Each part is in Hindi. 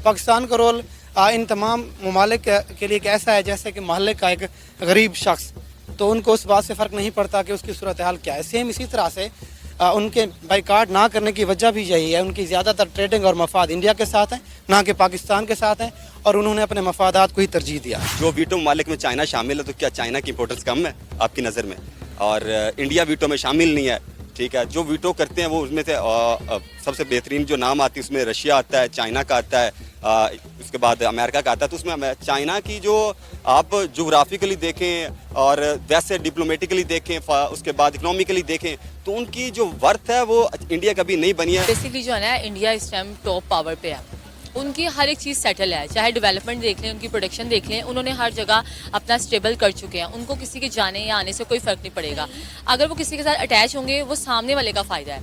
पाकिस्तान का रोल इन तमाम ममालिक के लिए कैसा है, जैसे कि मोहल्ले का एक गरीब शख्स, तो उनको उस बात से फ़र्क नहीं पड़ता कि उसकी सूरत हाल क्या है। सेम इसी तरह से उनके बाइकाट ना करने की वजह भी यही है, उनकी ज़्यादातर ट्रेडिंग और मफाद इंडिया के साथ हैं, ना कि पाकिस्तान के साथ हैं, और उन्होंने अपने मफादात को ही तरजीह दिया। जो वीटो ममालिक में चाइना शामिल है, तो क्या चाइना की इंपोर्टेंस कम है आपकी नज़र में? और इंडिया वीटो में शामिल नहीं है, ठीक है। जो वीटो करते हैं वो उसमें से सबसे बेहतरीन जो नाम आती है उसमें रशिया आता है, चाइना का आता है, उसके बाद अमेरिका का आता है। तो उसमें चाइना की जो आप जोग्राफिकली देखें और वैसे डिप्लोमेटिकली देखें, उसके बाद इकोनॉमिकली देखें, तो उनकी जो वर्थ है वो इंडिया कभी नहीं बनी है। बेसिकली जो है ना, इंडिया इस टाइम टॉप पावर पे है, उनकी हर एक चीज़ सेटल है, चाहे डेवलपमेंट देख लें, उनकी प्रोडक्शन देख लें, उन्होंने हर जगह अपना स्टेबल कर चुके हैं, उनको किसी के जाने या आने से कोई फ़र्क नहीं पड़ेगा। अगर वो किसी के साथ अटैच होंगे, वो सामने वाले का फ़ायदा है।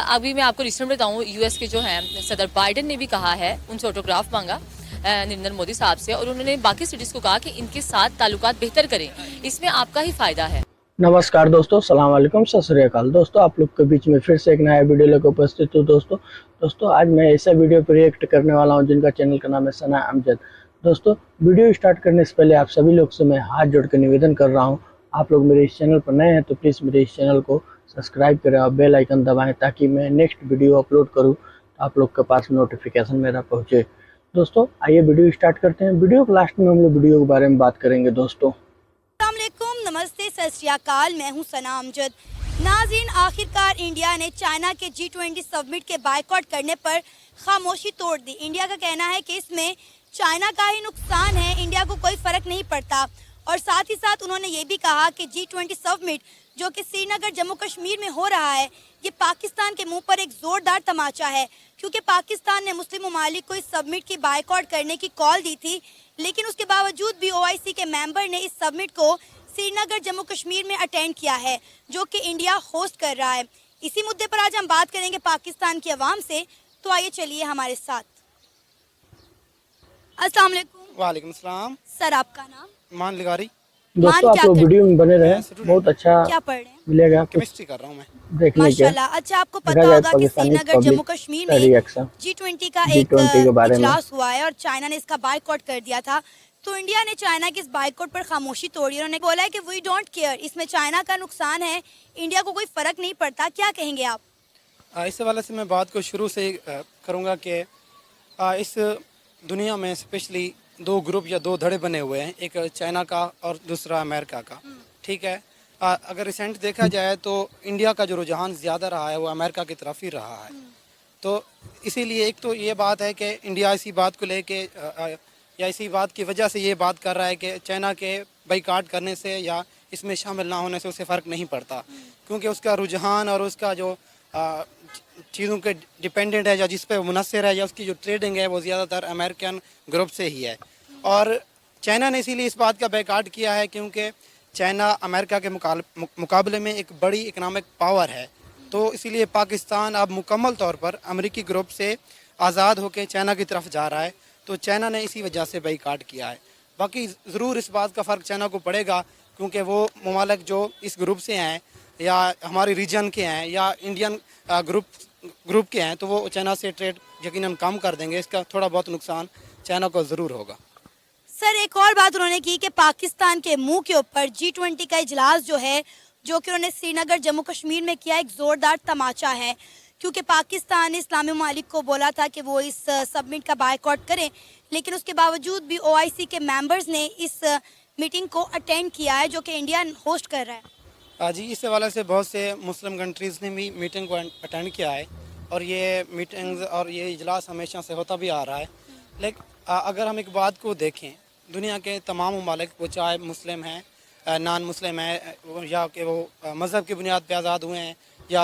अभी मैं आपको रिसेंट बताऊँ, यूएस के जो हैं सदर बाइडन ने भी कहा है, उनसे ऑटोग्राफ मांगा नरेंद्र मोदी साहब से, और उन्होंने बाकी सिटीज़ को कहा कि इनके साथ ताल्लुकात बेहतर करें, इसमें आपका ही फ़ायदा है। नमस्कार दोस्तों, सलाम वालेकुम, सत श्री अकाल। दोस्तों, आप लोग के बीच में फिर से एक नया वीडियो लेकर उपस्थित हूँ। दोस्तों आज मैं ऐसा वीडियो पर रिएक्ट करने वाला हूँ जिनका चैनल का नाम है सना अमजद। दोस्तों, वीडियो स्टार्ट करने से पहले आप सभी लोग से मैं हाथ जोड़ कर निवेदन कर रहा हूँ, आप लोग मेरे इस चैनल पर नए हैं तो प्लीज़ मेरे इस चैनल को सब्सक्राइब करें और बेल आइकन दबाएँ, ताकि मैं नेक्स्ट वीडियो अपलोड करूँ तो आप लोग के पास नोटिफिकेशन मेरा पहुँचे। दोस्तों, आइए वीडियो स्टार्ट करते हैं। वीडियो के लास्ट में हम लोग वीडियो के बारे में बात करेंगे। दोस्तों, नमस्ते, सत श्री अकाल, मैं हूं सना अमजद। नाज़रीन, आखिरकार इंडिया ने चाइना के G20 समिट के बायकॉट करने पर खामोशी तोड़ दी। इंडिया का कहना है कि इसमें चाइना का ही नुकसान है, इंडिया को कोई फर्क नहीं पड़ता। और साथ ही साथ उन्होंने ये भी कहा कि G20 समिट जो कि श्रीनगर जम्मू कश्मीर में हो रहा है, ये पाकिस्तान के मुंह पर एक जोरदार तमाचा है, क्योंकि पाकिस्तान ने मुस्लिम ममालिक को इस समिट की बायकॉट करने की कॉल दी थी, लेकिन उसके बावजूद भी OIC के मेंबर ने इस समिट को श्रीनगर जम्मू कश्मीर में अटेंड किया है, जो कि इंडिया होस्ट कर रहा है। इसी मुद्दे पर आज हम बात करेंगे पाकिस्तान की आवाम से, तो आइए चलिए हमारे साथ। अस्सलाम वालेकुम। वालेकुम सलाम। सर, आपका नाम? मान लिगारी। दोस्तों आप लोग वीडियो में बने रहे, बहुत अच्छा क्या पढ़ रहे हैं? मिलेगा केमिस्ट्री कर रहा हूँ मैं। देखने के। माशाल्लाह। अच्छा, आपको पता होगा कि श्रीनगर जम्मू कश्मीर में G20 का एक इजलास हुआ है और चाइना ने इसका बायकॉट कर दिया था। तो इंडिया ने चाइना के इस बायकॉट पर खामोशी तोड़ी। उन्होंने बोला है कि वी डोंट केयर, इसमें चाइना का नुकसान है, इंडिया को कोई फर्क नहीं पड़ता। क्या कहेंगे आप? इस हवाले से मैं बात को शुरू से करूँगा कि इस दुनिया में स्पेशली दो ग्रुप या दो धड़े बने हुए हैं, एक चाइना का और दूसरा अमेरिका का, ठीक है। अगर रिसेंट देखा जाए तो इंडिया का जो रुझान ज़्यादा रहा है वो अमेरिका की तरफ ही रहा है। तो इसीलिए एक तो ये बात है कि इंडिया इसी बात को लेके या इसी बात की वजह से ये बात कर रहा है कि चाइना के बाइकाट करने से या इसमें शामिल ना होने से उसे फ़र्क नहीं पड़ता, क्योंकि उसका रुझान और उसका जो चीज़ों के डिपेंडेंट है या जिस पे मुनसर है या उसकी जो ट्रेडिंग है वो ज़्यादातर अमेरिकन ग्रुप से ही है। और चाइना ने इसीलिए इस बात का बाइकाट किया है क्योंकि चाइना अमेरिका के मुकाबले में एक बड़ी इकनॉमिक पावर है। तो इसीलिए पाकिस्तान अब मुकम्मल तौर पर अमेरिकी ग्रुप से आज़ाद होकर चाइना की तरफ जा रहा है। तो चाइना ने इसी वजह से बाइकाट किया है। बाकी ज़रूर इस बात का फ़र्क चाइना को पड़ेगा, क्योंकि वो ममालिक जो इस ग्रुप से हैं या हमारे रीजन के हैं या इंडियन ग्रुप के हैं, तो वो चाइना से ट्रेड यकीनन कम कर देंगे। इसका थोड़ा बहुत नुकसान चाइना को ज़रूर होगा। सर, एक और बात उन्होंने की कि पाकिस्तान के मुंह के ऊपर G20 का इजलास जो है, जो कि उन्होंने श्रीनगर जम्मू कश्मीर में किया, एक ज़ोरदार तमाचा है, क्योंकि पाकिस्तान ने इस्लामी ममालिक को बोला था कि वो इस समिट का बायकॉट करें, लेकिन उसके बावजूद भी OIC के मेंबर्स ने इस मीटिंग को अटेंड किया है, जो कि इंडिया होस्ट कर रहा है। जी, इस हवाले से बहुत से मुस्लिम कंट्रीज़ ने भी मीटिंग को अटेंड किया है और ये मीटिंग्स और ये इजलास हमेशा से होता भी आ रहा है। लेकिन अगर हम एक बात को देखें, दुनिया के तमाम ममालिक, वो चाहे मुस्लिम हैं, नॉन मुस्लिम हैं, या कि वो मज़हब की बुनियाद पर आज़ाद हुए हैं या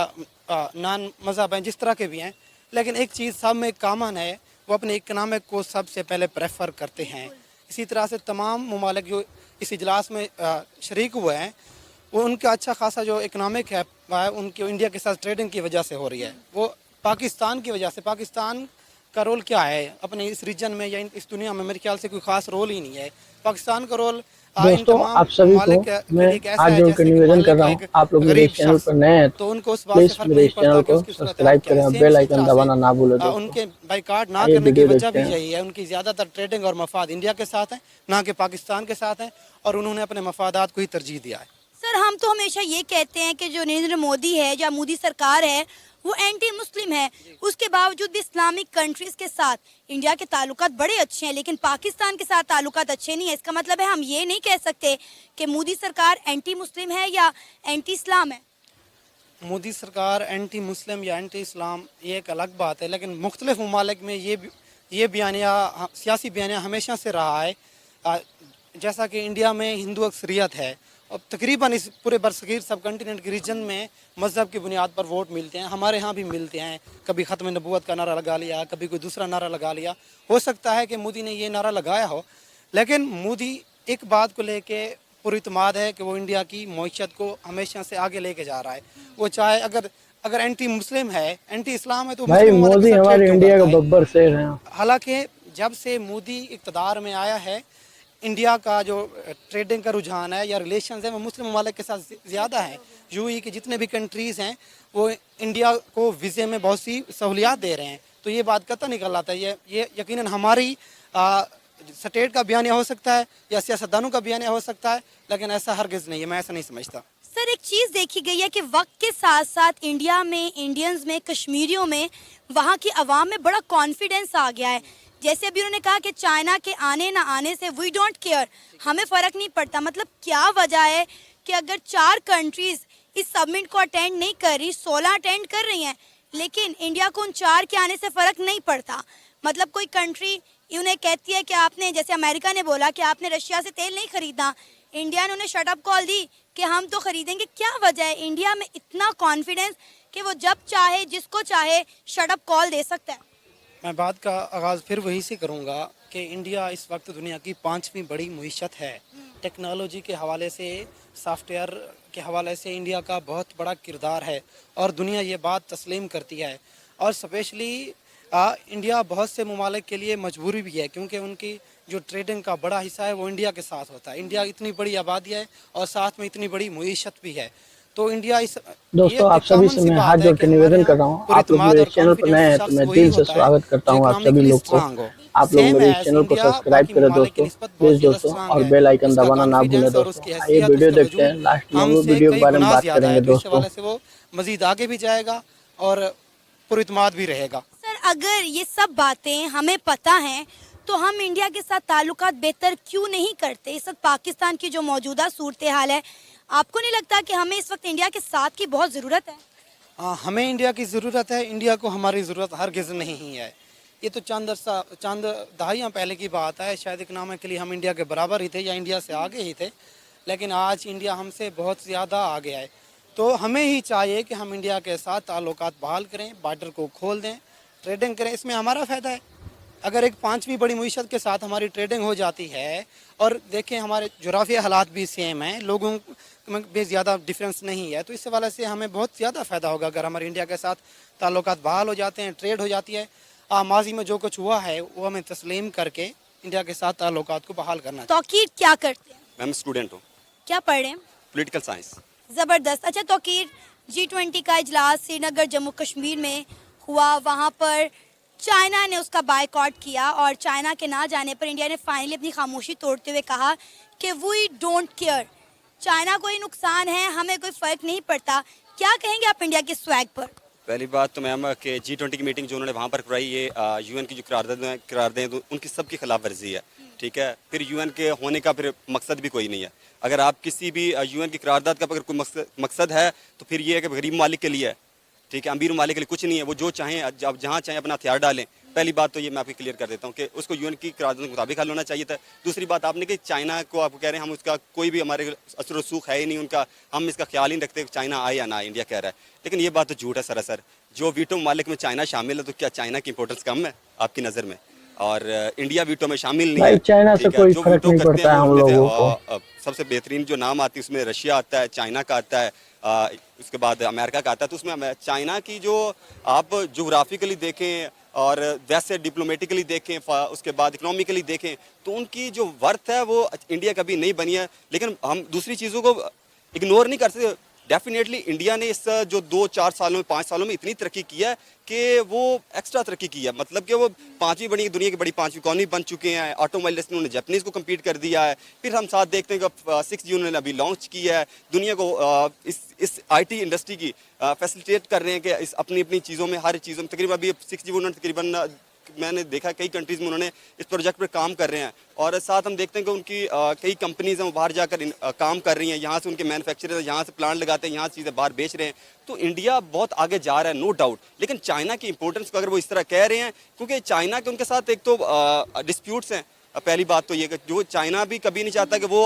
नॉन मज़हब हैं, जिस तरह के भी हैं, लेकिन एक चीज़ सब में कॉमन है, वो अपने इकनॉमिक को सबसे पहले प्रेफर करते हैं। इसी तरह से तमाम ममालिक जो इस इजलास में शरीक हुए हैं, वो उनका अच्छा खासा जो इकनॉमिक है उनकी इंडिया के साथ ट्रेडिंग की वजह से हो रही है, वो पाकिस्तान की वजह से। पाकिस्तान का रोल क्या है अपने इस रीजन में या इस दुनिया में? मेरे ख्याल से कोई ख़ास रोल ही नहीं है। पाकिस्तान का रोल इन दोस्तों तमाम आप सभी ममालिक को के मैं लिए एक ऐसा हाथ है जोड़ जैसे कर कि निवेदन मान कर लें रहा कि हूँ, एक आप लोग मेरे गरीब इस चैनल शख्स, पर नए हैं तो उनको उस बात से प्लीज फर्क मेरे नहीं इस पड़ता चैनल कि को उसकी सूरत सब्सक्राइब क्या है। करें और सेम बेल इसी आइकन तरह से दबाना ना भूलें दोस्तों। उनके बाइकाट ना आइए करने की वीडियो वजह देखते भी हैं। यही है, उनकी ज़्यादातर ट्रेडिंग और मफाद इंडिया के साथ है, ना कि पाकिस्तान के साथ है, और उन्होंने अपने मफादात को ही तरजीह दिया है। सर हम तो हमेशा ये कहते हैं कि जो नरेंद्र मोदी है या मोदी सरकार है वो एंटी मुस्लिम है, उसके बावजूद भी इस्लामिक कंट्रीज के साथ इंडिया के ताल्लुकात बड़े अच्छे हैं, लेकिन पाकिस्तान के साथ ताल्लुकात अच्छे नहीं है। इसका मतलब है हम ये नहीं कह सकते कि मोदी सरकार एंटी मुस्लिम है या एंटी इस्लाम है। मोदी सरकार एंटी मुस्लिम या एंटी इस्लाम ये एक अलग बात है, लेकिन मुख्तलिफ ममालिक में ये बयानिया सियासी बयानिया हमेशा से रहा है। जैसा कि इंडिया में हिंदू अक्सरियत है और तकरीबन इस पूरे बरसगीर सब कंटिनेंट के रीजन में मज़हब की बुनियाद पर वोट मिलते हैं, हमारे यहाँ भी मिलते हैं। कभी ख़त्म नबूवत का नारा लगा लिया, कभी कोई दूसरा नारा लगा लिया। हो सकता है कि मोदी ने ये नारा लगाया हो, लेकिन मोदी एक बात को लेके पूरी इत्मीद है कि वो इंडिया की मईशत को हमेशा से आगे लेके जा रहा है। वो चाहे अगर एंटी मुस्लिम है, एंटी इस्लाम है, तो भाई मुस्लिम ममालिक मोदी के साथ हमारे ट्रेड क्यों इंडिया करता का है? बब्बर शेर है। हालांकि जब से मोदी इक़्तिदार में आया है, इंडिया का जो ट्रेडिंग का रुझान है या रिलेशन है वो मुस्लिम ममालिक के साथ ज़्यादा है। यूएई के जितने भी कंट्रीज़ हैं वो इंडिया को वीज़े में बहुत सी सहूलियात दे रहे हैं, तो ये बात कतई निकल आता है। ये यकीनन हमारी स्टेट का बयानिया हो सकता है या सियासतदानों का बयानिया हो सकता है, लेकिन ऐसा हरगिज़ नहीं है, मैं ऐसा नहीं समझता। सर एक चीज़ देखी गई है कि वक्त के साथ साथ इंडिया में, इंडियंस में, कश्मीरियों में, वहाँ की आवाम में बड़ा कॉन्फिडेंस आ गया है। जैसे अभी उन्होंने कहा कि चाइना के आने ना आने से वी डोंट केयर, हमें फ़र्क नहीं पड़ता। मतलब क्या वजह है कि अगर 4 कंट्रीज़ इस समिट को अटेंड नहीं कर रही, 16 अटेंड कर रही हैं, लेकिन इंडिया को उन 4 के आने से फ़र्क नहीं पड़ता। मतलब कोई कंट्री उन्हें कहती है कि आपने, जैसे अमेरिका ने बोला कि आपने रशिया से तेल नहीं खरीदना, इंडिया ने उन्हें शटअप कॉल दी कि हम तो खरीदेंगे। क्या वजह है इंडिया में इतना कॉन्फिडेंस कि वो जब चाहे जिसको चाहे शटअप कॉल दे सकता है? मैं बात का आगाज़ फिर वही से करूँगा कि इंडिया इस वक्त दुनिया की 5वीं बड़ी मईशत है। टेक्नोलॉजी के हवाले से, सॉफ्टवेयर के हवाले से इंडिया का बहुत बड़ा किरदार है और दुनिया ये बात तस्लीम करती है। और स्पेशली इंडिया बहुत से ममालिक के लिए मजबूरी भी है, क्योंकि उनकी जो ट्रेडिंग का बड़ा हिस्सा है वो इंडिया के साथ होता है। इंडिया इतनी बड़ी आबादी है और साथ में इतनी बड़ी मईशत भी है, तो इंडिया इस दोस्तों आप सभी से मैं हाथ जोड़ के निवेदन कर रहा हूँ, आप लोग मेरे चैनल पर नए हैं तो मैं दिल से स्वागत करता हूँ आप सभी लोग को। आप लोग मेरे इस चैनल को सब्सक्राइब करें दोस्तों, प्लीज दोस्तों, और बेल आइकन दबाना ना भूलें दोस्तों। आइए वीडियो देखते हैं, लास्ट में वो वीडियो के बारे में बात करेंगे दोस्तों। वो मजीद आगे भी जाएगा और पुरइत्माद भी रहेगा। सर अगर ये सब बातें हमें पता हैं तो हम इंडिया के साथ ताल्लुकात बेहतर क्यों नहीं करते? इस वक्त पाकिस्तान की जो मौजूदा सूरत हाल है, आपको नहीं लगता कि हमें इस वक्त इंडिया के साथ की बहुत ज़रूरत है? हमें इंडिया की ज़रूरत है, इंडिया को हमारी ज़रूरत हरगिज़ नहीं है। ये तो चंद दहाइयाँ पहले की बात है, शायद इकनॉमी के लिए हम इंडिया के बराबर ही थे या इंडिया से आगे ही थे, लेकिन आज इंडिया हमसे बहुत ज़्यादा आगे है। तो हमें ही चाहिए कि हम इंडिया के साथ ताल्लुकात बहाल करें, बॉर्डर को खोल दें, ट्रेडिंग करें, इसमें हमारा फ़ायदा है। अगर एक 5वीं बड़ी मईशत के साथ हमारी ट्रेडिंग हो जाती है, और देखें हमारे जोग्राफिया हालात भी सेम हैं, लोगों में भी ज़्यादा डिफरेंस नहीं है, तो इस वाले से हमें बहुत ज़्यादा फ़ायदा होगा अगर हमारे इंडिया के साथ ताल्लुकात बहाल हो जाते हैं, ट्रेड हो जाती है। माजी में जो कुछ हुआ है वो हमें तस्लीम करके इंडिया के साथ ताल्लुकात को बहाल करना चाहिए। तौकीर क्या करते हैं? मैं स्टूडेंट हूँ, क्या पढ़ रहे हैं? Political science. ज़बरदस्त। अच्छा तौकीर, G20 का इजलास श्रीनगर जम्मू कश्मीर में हुआ, वहाँ पर चाइना ने उसका बायकॉट किया और चाइना के ना जाने पर इंडिया ने फाइनली अपनी खामोशी तोड़ते हुए कहा कि वी डोंट केयर, चाइना को ही नुकसान है, हमें कोई फ़र्क नहीं पड़ता। क्या कहेंगे आप इंडिया के स्वैग पर? पहली बात तो मैम कि G20 की मीटिंग जो उन्होंने वहाँ पर कराई, ये यूएन की जो करारदादें तो उनकी सब की खिलाफ वर्जी है, ठीक है। फिर यूएन के होने का फिर मकसद भी कोई नहीं है। अगर आप किसी भी यूएन की करारदाद का अगर कोई मकसद है तो फिर ये है कि गरीब मालिक के लिए है, ठीक है, अमीर मालिक के लिए कुछ नहीं है। वो जो चाहें, आप जहाँ चाहें अपना हथियार डालें। पहली बात तो ये मैं आपको क्लियर कर देता हूँ कि उसको यूएन की करारदाद के मुताबिक हल होना चाहिए था। दूसरी बात आपने कि चाइना को आप कह रहे हैं हम उसका कोई भी हमारे असर रसूख है ही नहीं उनका, हम इसका ख्याल ही नहीं रखते चाइना आए या ना आए, इंडिया कह रहा है। लेकिन ये बात तो झूठ है सरासर। जो वीटो मालिक में चाइना शामिल है, तो क्या चाइना की इंपोर्टेंस कम है आपकी नज़र में? और इंडिया वीटो में शामिल नहीं है। चाइना से कोई फर्क नहीं पड़ता है हम लोगों को। सबसे बेहतरीन जो नाम आती है उसमें रशिया आता है, चाइना का आता है, उसके बाद अमेरिका का आता है। तो उसमें चाइना की जो आप जोग्राफिकली देखें, और वैसे डिप्लोमेटिकली देखें, उसके बाद इकोनॉमिकली देखें, तो उनकी जो वर्थ है वो इंडिया कभी नहीं बनी है। लेकिन हम दूसरी चीज़ों को इग्नोर नहीं कर सकते। डेफिनेटली इंडिया ने इस जो 2-4 सालों में 5 सालों में इतनी तरक्की की है कि वो एक्स्ट्रा तरक्की की है, मतलब कि वो पांचवी बड़ी दुनिया की बड़ी पांचवी इकॉनमी बन चुके हैं। ऑटोमोबाइल इंडस्ट्री उन्होंने जापानीज को कम्पीट कर दिया है। फिर हम साथ देखते हैं कि 6G उन्होंने अभी लॉन्च किया है, दुनिया को इस IT इंडस्ट्री की फैसिलिटेट कर रहे हैं कि इस अपनी अपनी चीज़ों में, हर चीज़ों में तकरीबन अभी 6G उन्होंने तकरीबन मैंने देखा कई कंट्रीज़ में उन्होंने इस प्रोजेक्ट पर काम कर रहे हैं। और साथ हम देखते हैं कि उनकी कई कंपनीज़ हैं वो बाहर जाकर काम कर रही हैं, यहाँ से उनके मैन्युफैक्चरर यहाँ से प्लांट लगाते हैं, यहाँ से चीज़ें बाहर बेच रहे हैं। तो इंडिया बहुत आगे जा रहा है, नो डाउट। लेकिन चाइना की इंपॉर्टेंस को अगर वो इस तरह कह रहे हैं, क्योंकि चाइना के उनके साथ एक तो डिस्प्यूट्स हैं। पहली बात तो ये कि जो चाइना भी कभी नहीं चाहता कि वो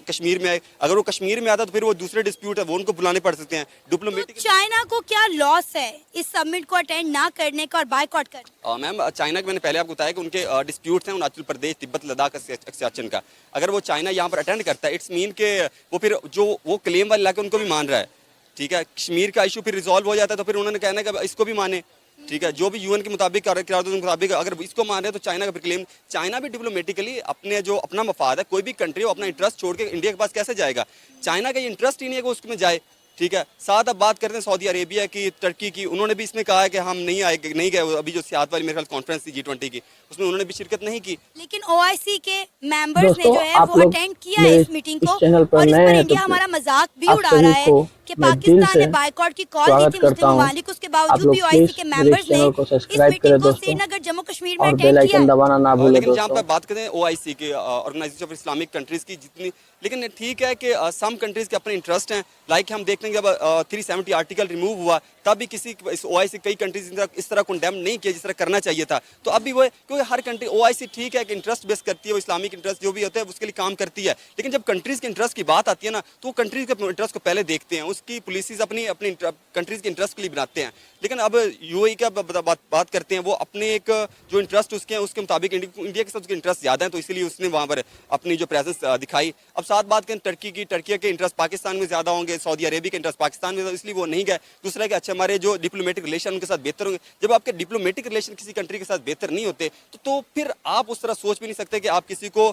कश्मीर में आए। अगर वो कश्मीर में आता तो फिर वो दूसरे डिस्प्यूट है वो उनको बुलाने पड़ सकते हैं डिप्लोमेटिक। तो चाइना को क्या लॉस है इस समिट को अटेंड ना करने का और बायकॉट करने? मैम, चाइना के मैंने पहले आपको बताया कि उनके डिस्प्यूट्स हैं अरुणाचल प्रदेश, तिब्बत, लद्दाख एक्सटेंशन का। अगर वो चाइना यहाँ पर अटेंड करता है, इट्स मीन के वो फिर जो वो क्लेम वाले इलाके उनको भी मान रहा है, ठीक है। कश्मीर का इशू फिर रिजॉल्व हो जाता है तो फिर उन्होंने कहना है कि इसको भी माने, ठीक है। जो भी UN के मुताबिक करार के मुताबिक अगर इसको मान रहे हैं तो चाइना का क्लेम, चाइना भी डिप्लोमेटिकली अपने जो अपना मफाद है, कोई भी कंट्री हो अपना इंटरेस्ट छोड़ के इंडिया के पास कैसे जाएगा? चाइना का ये इंटरेस्ट ही नहीं है कि उसमें जाए, ठीक है। साथ अब बात करते हैं सऊदी अरेबिया की, तुर्की की। उन्होंने भी इसमें कहा है कि हम नहीं गए। अभी जो सियात वाली मेरे ख्याल कॉन्फ्रेंस थी G20 की, उसमें उन्होंने भी शिरकत नहीं की। लेकिन OIC के मेंबर्स ने जो है आप वो लोग अटेंड किया है इस मीटिंग को, चैनल पर और इस नए पर हैं इंडिया तो हमारा मजाक भी आप उड़ा सभी रहा है को कि मैं दिल पाकिस्तान ने से बायकॉट की कॉल दी स्वागत थी करता मुस्लिम हूं। ममालिक, उसके आप बावजूद लोग भी OIC प्लीज के मेरे मेंबर्स ने चैनल को इस सब्सक्राइब करें मीटिंग को दोस्तों, श्रीनगर जम्मू कश्मीर में और अटेंड बेल किया आइकन है। दबाना ना भूलें लेकिन जहाँ दोस्तों। पर बात करें OIC के, ऑर्गेनाइजेशन ऑफ इस्लामिक कंट्रीज़ की, जितनी, लेकिन ठीक है कि सम कंट्रीज़ के अपने इंटरेस्ट हैं। लाइक हम देखते हैं जब 370 आर्टिकल रिमूव हुआ तब भी किसी इस OIC कई कंट्रीज इस तरह कंडेम नहीं किया जिस तरह करना चाहिए था। तो अभी वो, क्योंकि हर कंट्री OIC ठीक है कि इंटरेस्ट बेस करती है, वो इस्लामिक इंटरेस्ट जो भी होता है उसके लिए काम करती है। लेकिन जब कंट्रीज़ के इंटरेस्ट की बात आती है ना, तो वो कंट्रीज़ के इंटरेस्ट को पहले देखते हैं, उसकी पॉलिसीज अपनी अपनी कंट्रीज़ के इंटरेस्ट के लिए बनाते हैं। लेकिन अब UAE का बात करते हैं, वो अपने एक जो इंटरेस्ट उसके हैं उसके मुताबिक इंडिया के साथ उसके इंटरेस्ट ज़्यादा हैं, तो इसीलिए उसने वहाँ पर अपनी जो प्रेजेंस दिखाई। अब साथ बात करें टर्की की, टर्की के इंटरेस्ट पाकिस्तान में ज़्यादा होंगे, सऊदी अरेबिया के इंटरेस्ट पाकिस्तान में, इसलिए वो नहीं गए। दूसरा कि अच्छा हमारे जो डिप्लोमेटिक रिलेशन उनके साथ बेहतर होंगे। जब आपके डिप्लोमेटिक रिलेशन किसी कंट्री के साथ बेहतर नहीं होते तो फिर आप उस तरह सोच भी नहीं सकते कि आप किसी को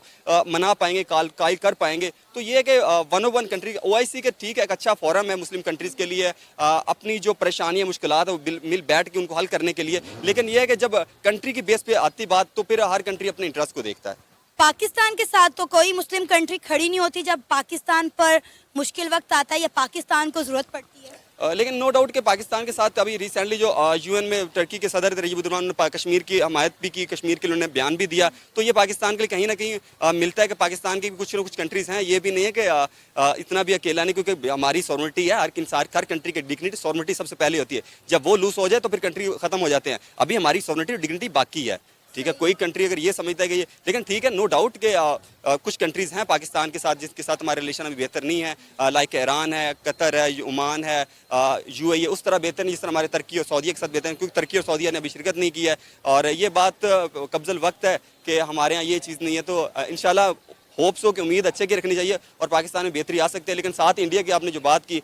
मना पाएंगे, कायल कर पाएंगे। तो ये है कि 101 कंट्री OIC के ठीक है, एक अच्छा फोरम है मुस्लिम कंट्रीज़ के लिए, अपनी जो परेशानियाँ मुश्किलात है वो मिल बैठ के उनको हल करने के लिए। लेकिन यह है कि जब कंट्री की बेस पे आती बात तो फिर हर कंट्री अपने इंटरेस्ट को देखता है। पाकिस्तान के साथ तो कोई मुस्लिम कंट्री खड़ी नहीं होती जब पाकिस्तान पर मुश्किल वक्त आता है या पाकिस्तान को जरूरत पड़ती है। लेकिन नो डाउट कि पाकिस्तान के साथ अभी रिसेंटली जो UN में टर्की के सदर तैयब उर्रहमान ने कश्मीर की हमायत भी की, कश्मीर के लिए उन्होंने बयान भी दिया। तो ये पाकिस्तान के लिए कहीं ना कहीं मिलता है कि पाकिस्तान की भी कुछ ना कुछ कंट्रीज़ हैं, ये भी नहीं है कि इतना भी अकेला नहीं, क्योंकि हमारी सॉवरेनिटी है। हर कंट्री की डिग्निटी, सॉवरेनिटी सबसे पहले होती है। जब वो लूज हो जाए तो फिर कंट्री खत्म हो जाते हैं। अभी हमारी सॉवरेनिटी और डिग्निटी बाकी है, ठीक है। कोई कंट्री अगर ये समझता है कि ये, लेकिन ठीक है, नो डाउट कि कुछ कंट्रीज़ हैं पाकिस्तान के साथ जिसके साथ हमारे रिलेशन अभी बेहतर नहीं है, लाइक ईरान है, कतर है, ओमान है, UAE उस तरह बेहतर नहीं जिस तरह हमारे तुर्की और सऊदीया के साथ बेहतर है, क्योंकि तुर्की और सऊदीया ने अभी शिरकत नहीं की है। और ये बात कब्ज़ल वक्त है कि हमारे यहाँ ये चीज़ नहीं है। तो इंशाल्लाह होप्स हो कि उम्मीद अच्छे की रखनी चाहिए और पाकिस्तान में बेहतरी आ सकती है। लेकिन साथ इंडिया की आपने जो बात की,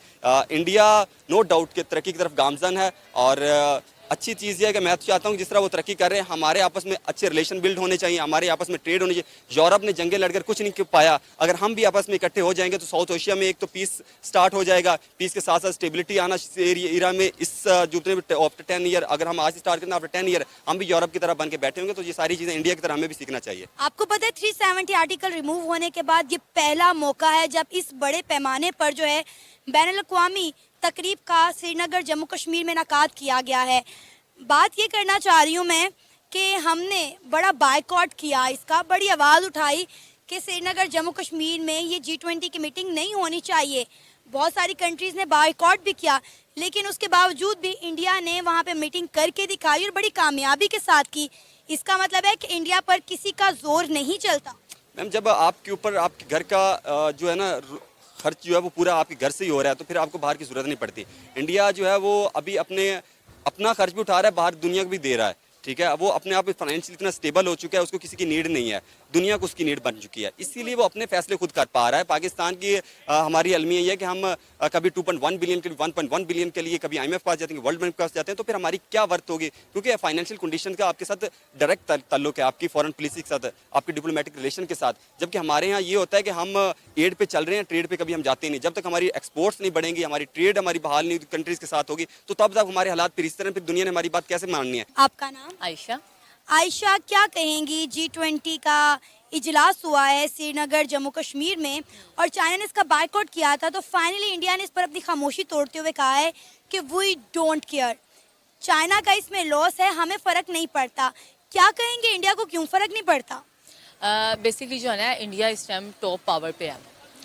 इंडिया नो डाउट के तरक्की की तरफ गामजन है। और अच्छी चीज़ ये है कि मैं तो चाहता हूँ जिस तरह वो तरक्की कर रहे हैं, हमारे आपस में अच्छे रिलेशन बिल्ड होने चाहिए, हमारे आपस में ट्रेड होनी चाहिए। यूरोप ने जंगें लड़कर कुछ नहीं पाया, अगर हम भी आपस में इकट्ठे हो जाएंगे तो साउथ एशिया में एक तो पीस स्टार्ट हो जाएगा, पीस के साथ साथ स्टेबिलिटी आना एरिया में। इस जितने भी आफ्टर 10 ईयर, अगर हम आज से स्टार्ट करें आफ्टर 10 ईयर हम भी यूरोप की तरह बन के बैठे होंगे। तो ये सारी चीज़ें इंडिया की तरह हमें भी सीखना चाहिए। आपको पता है 370 आर्टिकल रिमूव होने के बाद ये पहला मौका है जब इस बड़े पैमाने पर जो है बैनुल-अक़वामी तकरीब का श्रीनगर जम्मू कश्मीर में इनेकाद किया गया है। बात ये करना चाह रही हूँ मैं कि हमने बड़ा बायकॉट किया, इसका बड़ी आवाज़ उठाई कि श्रीनगर जम्मू कश्मीर में ये G20 की मीटिंग नहीं होनी चाहिए। बहुत सारी कंट्रीज़ ने बायकॉट भी किया, लेकिन उसके बावजूद भी इंडिया ने वहाँ पे मीटिंग करके दिखाई और बड़ी कामयाबी के साथ की। इसका मतलब है कि इंडिया पर किसी का जोर नहीं चलता। मैम, जब आपके ऊपर आपके घर का जो है ना खर्च जो है वो पूरा आपके घर से ही हो रहा है तो फिर आपको बाहर की ज़रूरत नहीं पड़ती। इंडिया जो है वो अभी अपना खर्च भी उठा रहा है, बाहर दुनिया को भी दे रहा है, ठीक है, वो अपने आप फाइनेंशियल इतना स्टेबल हो चुका है, उसको किसी की नीड नहीं है, दुनिया को उसकी नीड बन चुकी है, इसीलिए वो अपने फैसले खुद कर पा रहा है। पाकिस्तान की हमारी अलमिया ये है कि हम कभी 2.1 बिलियन के लिए 1.1 बिलियन के लिए कभी IMF के पास जाते हैं, वर्ल्ड बैंक के पास जाते हैं, तो फिर हमारी क्या वर्थ होगी, क्योंकि फाइनेंशियल कंडीशन का आपके साथ डायरेक्ट ताल्लुक है, आपकी फॉरेन पॉलिसी के साथ, आपकी डिप्लोमेटिक रिलेशन के साथ। जबकि हमारे यहाँ ये होता है कि हम एड पे चल रहे हैं, ट्रेड पे कभी हम जाते नहीं। जब तक हमारी एक्सपोर्ट्स नहीं बढ़ेंगी, हमारी ट्रेड हमारी बहाल नहीं कंट्रीज के साथ होगी, तो तब तक हमारे हालात फिर इस तरह, फिर दुनिया ने हमारी बात कैसे माननी है। आपका नाम? आयशा। आयशा, क्या कहेंगी, G20 का इजलास हुआ है श्रीनगर जम्मू कश्मीर में और चाइना ने इसका बायकॉट किया था, तो फाइनली इंडिया ने इस पर अपनी खामोशी तोड़ते हुए कहा है कि वी डोंट केयर, चाइना का इसमें लॉस है, हमें फ़र्क नहीं पड़ता। क्या कहेंगे, इंडिया को क्यों फ़र्क नहीं पड़ता? बेसिकली जो है ना, इंडिया इस टाइम टॉप पावर पे है,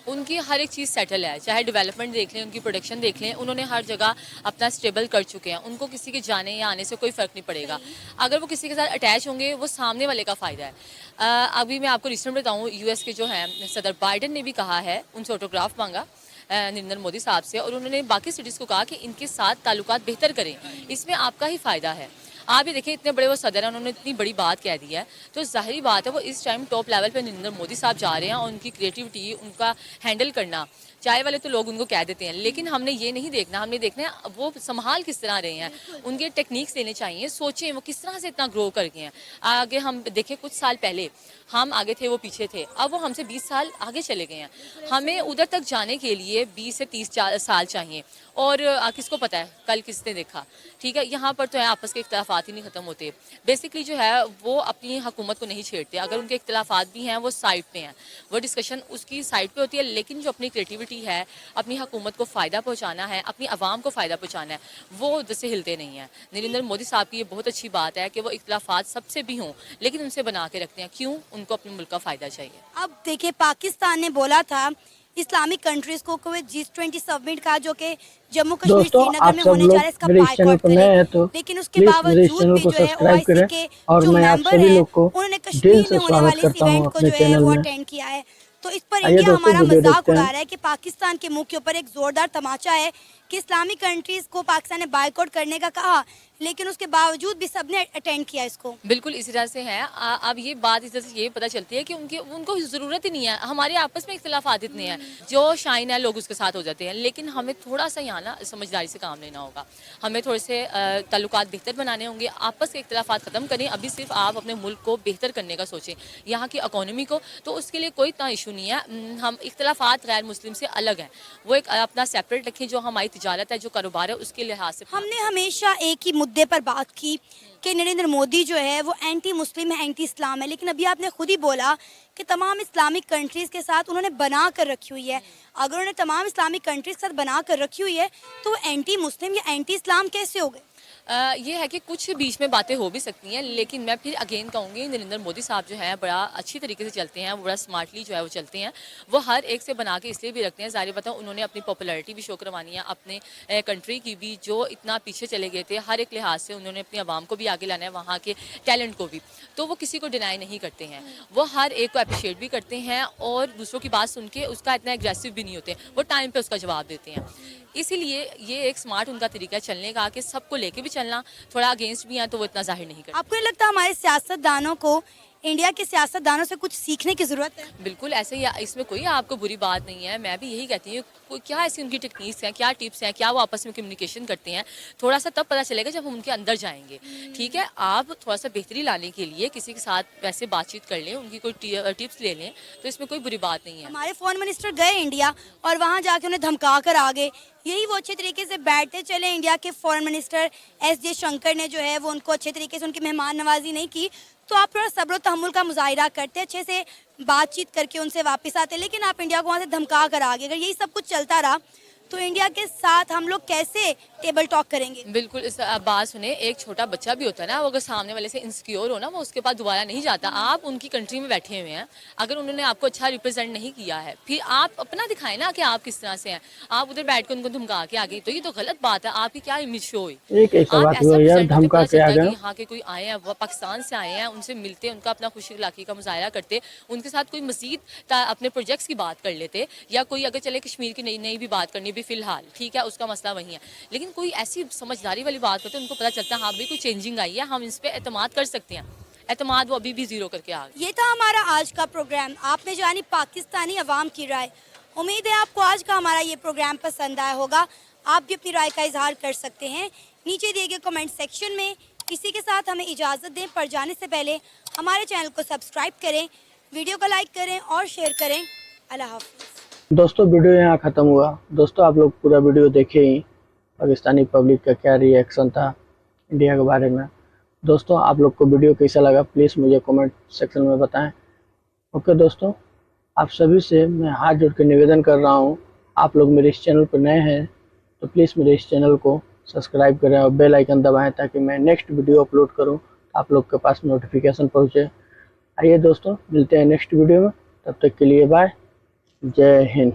उनकी हर एक चीज़ सेटल है, चाहे डेवलपमेंट देख लें, उनकी प्रोडक्शन देख लें, उन्होंने हर जगह अपना स्टेबल कर चुके हैं, उनको किसी के जाने या आने से कोई फ़र्क नहीं पड़ेगा। अगर वो किसी के साथ अटैच होंगे, वो सामने वाले का फ़ायदा है। अभी मैं आपको रिसेंट बताऊँ, US के जो हैं सदर बाइडन ने भी कहा है, उनसे ऑटोग्राफ मांगा नरेंद्र मोदी साहब से, और उन्होंने बाकी सिटीज़ को कहा कि इनके साथ ताल्लुकात बेहतर करें, इसमें आपका ही फ़ायदा है। आप ही देखिए, इतने बड़े वो सदर हैं, उन्होंने इतनी बड़ी बात कह दी है, तो जाहिर बात है वो इस टाइम टॉप लेवल पे नरेंद्र मोदी साहब जा रहे हैं, और उनकी क्रिएटिविटी, उनका हैंडल करना, चाय वाले तो लोग उनको कह देते हैं, लेकिन हमने ये नहीं देखना, हमने देखना है वो संभाल किस तरह रहे हैं, उनके टेक्निक्स लेने चाहिए, सोचें वो किस तरह से इतना ग्रो कर गए हैं। आगे हम देखें, कुछ साल पहले हम आगे थे, वो पीछे थे, अब वो हमसे 20 साल आगे चले गए हैं। हमें उधर तक जाने के लिए 20 से 30 साल चाहिए, और किसको पता है कल किसने देखा, ठीक है। यहाँ पर तो है आपस के इख्तलाफात ही नहीं ख़त्म होते। बेसिकली जो है वो अपनी हुकूमत को नहीं छेड़ते, अगर उनके इख्तलाफात भी हैं वो साइड पे हैं, वो डिस्कशन उसकी साइड पे होती है, लेकिन जो अपनी क्रिएटिविटी है, अपनी हुकूमत को फ़ायदा पहुँचाना है, अपनी आवाम को फ़ायदा पहुँचाना है, वो उधर से हिलते नहीं हैं। नरेंद्र मोदी साहब की ये बहुत अच्छी बात है कि वो इख्तलाफात सबसे भी हों, लेकिन उनसे बना के रखते हैं। क्यों? उनको अपने मुल्क का फ़ायदा चाहिए। अब देखिए, पाकिस्तान ने बोला था इस्लामिक कंट्रीज को G20 समिट का, जो कि जम्मू कश्मीर दोस्तों श्रीनगर आप में सब होने जा रहा है, लोग इसका मेरे इस चैनल बायकॉट पर नए हैं करें, तो लेकिन उसके प्लीज मेरे इस बावजूद चैनल भी को जो है सब्सक्राइब करें, OIC के और जो मैं आप मेंबर सभी हैं, लोग को उन्होंने दिल कश्मीर से में होने स्वागत वाले इस करता हूँ इवेंट को अपने जो है चैनल वो में। अटेंड किया है। तो इस पर आइए इंडिया दोस्तों, हमारा वीडियो मजाक देखते उड़ा हैं। रहा है कि पाकिस्तान के मुंह के ऊपर एक जोरदार तमाचा है कि इस्लामिक कंट्रीज को पाकिस्तान ने बायकॉट करने का कहा, लेकिन उसके बावजूद भी सबने अटेंड किया इसको। बिल्कुल इसी तरह से है। अब ये बात इस तरह से ये पता चलती है कि उनको ज़रूरत ही नहीं है, हमारे आपस में इख्तलाफात इतने हैं, जो शाइन है लोग उसके साथ हो जाते हैं, लेकिन हमें थोड़ा सा यहाँ ना समझदारी से काम लेना होगा, हमें थोड़े से ताल्लुकात बेहतर बनाने होंगे, आपस के इख्तलाफात ख़त्म करें। अभी सिर्फ आप अपने मुल्क को बेहतर करने का सोचें, यहाँ की इकॉनमी को, तो उसके लिए कोई इतना इशू नहीं है। हम इख्तलाफात गैर मुस्लिम से अलग हैं, वो एक अपना सेपरेट रखें, जो हमारी तिजारत है, जो कारोबार है, उसके लिहाज से। हमने हमेशा एक ही मुद्दे पर बात की कि नरेंद्र मोदी जो है वो एंटी मुस्लिम है, एंटी इस्लाम है, लेकिन अभी आपने खुद ही बोला कि तमाम इस्लामिक कंट्रीज़ के साथ उन्होंने बना कर रखी हुई है। अगर उन्होंने तमाम इस्लामिक कंट्रीज़ के साथ बना कर रखी हुई है, तो वो एंटी मुस्लिम या एंटी इस्लाम कैसे हो गए? ये है कि कुछ बीच में बातें हो भी सकती हैं, लेकिन मैं फिर अगेन कहूँगी, नरेंद्र मोदी साहब जो है बड़ा अच्छी तरीके से चलते हैं, वो बड़ा स्मार्टली जो है वो चलते हैं, वो हर एक से बना के इसलिए भी रखते हैं, ज़ाहिर बताओ उन्होंने अपनी पॉपुलैरिटी भी शो करवानी है, अपने कंट्री की भी, जो इतना पीछे चले गए थे, हर एक लिहाज से उन्होंने अपनी आवाम को भी आगे लाना है, वहाँ के टैलेंट को भी, तो वो किसी को डिनाई नहीं करते हैं, वो हर एक को अप्रिशिएट भी करते हैं, और दूसरों की बात सुन के उसका इतना एग्रेसिव भी नहीं होते, वो टाइम पर उसका जवाब देते हैं। इसीलिए ये एक स्मार्ट उनका तरीका है चलने का, कि सबको लेके भी चलना, थोड़ा अगेंस्ट भी हैं तो वो इतना जाहिर नहीं करते। आपको नहीं लगता हमारे सियासतदानों को इंडिया के सियासतदानों से कुछ सीखने की ज़रूरत है? बिल्कुल ऐसे ही, इसमें कोई आपको बुरी बात नहीं है, मैं भी यही कहती हूँ, क्या ऐसी उनकी टेक्निक्स हैं, क्या टिप्स हैं, क्या वो आपस में कम्युनिकेशन करते हैं, थोड़ा सा तब पता चलेगा जब हम उनके अंदर जाएंगे। ठीक है, आप थोड़ा सा बेहतरी लाने के लिए किसी के साथ वैसे बातचीत कर लें, उनकी कोई टिप्स ले लें, तो इसमें कोई बुरी बात नहीं है। हमारे फॉरेन मिनिस्टर गए इंडिया और वहाँ जाके उन्हें धमका कर आ गए, यही वो अच्छे तरीके से बैठते चले। इंडिया के फॉरेन मिनिस्टर S जयशंकर ने जो है वो उनको अच्छे तरीके से उनकी मेहमान नवाजी नहीं की, तो आप थोड़ा सब्र तहम्मुल का मुजाहिरा करते, अच्छे से बातचीत करके उनसे वापस आते, लेकिन आप इंडिया को वहाँ से धमका कर आ गए। अगर यही सब कुछ चलता रहा तो इंडिया के साथ हम लोग कैसे टेबल टॉक करेंगे? बिल्कुल, इस बात सुने, एक छोटा बच्चा भी होता है ना, वो अगर सामने वाले से इनसिक्योर हो ना, वो उसके पास दोबारा नहीं जाता। आप उनकी कंट्री में बैठे हुए हैं, अगर उन्होंने आपको अच्छा रिप्रेजेंट नहीं किया है, फिर आप अपना दिखाएं ना कि आप किस तरह से हैं। आप उधर बैठ कर उनको धमका के आ गए, तो ये तो गलत बात है, आपकी क्या इमेज शो हुई। एक ऐसा बात हुआ यार, धमका के आ गए, यहाँ के कोई आए हैं, वो पाकिस्तान से आए हैं, उनसे मिलते, उनका अपना खुशी इलाके का मुजाहरा करते, उनके साथ कोई मजीद अपने प्रोजेक्ट्स की बात कर लेते, या कोई अगर चले कश्मीर की नई भी बात करनी, अभी फ़िलहाल, ठीक है, उसका मसला वही है। लेकिन कोई ऐसी समझदारी वाली बात होती है, उनको पता चलता है हाँ भाई कोई चेंजिंग आई है, हम इस पर एतमाद कर सकते हैं। एतमाद वो अभी भी ज़ीरो करके आ गए। ये था हमारा आज का प्रोग्राम। आपने जानी पाकिस्तानी अवाम की राय। उम्मीद है आपको आज का हमारा ये प्रोग्राम पसंद आया होगा। आप भी अपनी राय का इजहार कर सकते हैं नीचे दिए गए कमेंट सेक्शन में। इसी के साथ हमें इजाज़त दें, पर जाने से पहले हमारे चैनल को सब्सक्राइब करें, वीडियो को लाइक करें और शेयर करें। अल्लाह हाफ़िज़। दोस्तों वीडियो यहाँ ख़त्म हुआ। दोस्तों आप लोग पूरा वीडियो देखे ही, पाकिस्तानी पब्लिक का क्या रिएक्शन था इंडिया के बारे में। दोस्तों आप लोग को वीडियो कैसा लगा प्लीज़ मुझे कमेंट सेक्शन में बताएं। ओके दोस्तों, आप सभी से मैं हाथ जोड़ के निवेदन कर रहा हूँ, आप लोग मेरे इस चैनल पर नए हैं तो प्लीज़ मेरे इस चैनल को सब्सक्राइब करें और बेल आइकन दबाएं ताकि मैं नेक्स्ट वीडियो अपलोड करूं आप लोग के पास नोटिफिकेशन पहुंचे। आइए दोस्तों मिलते हैं नेक्स्ट वीडियो में, तब तक के लिए बाय, जय हिंद।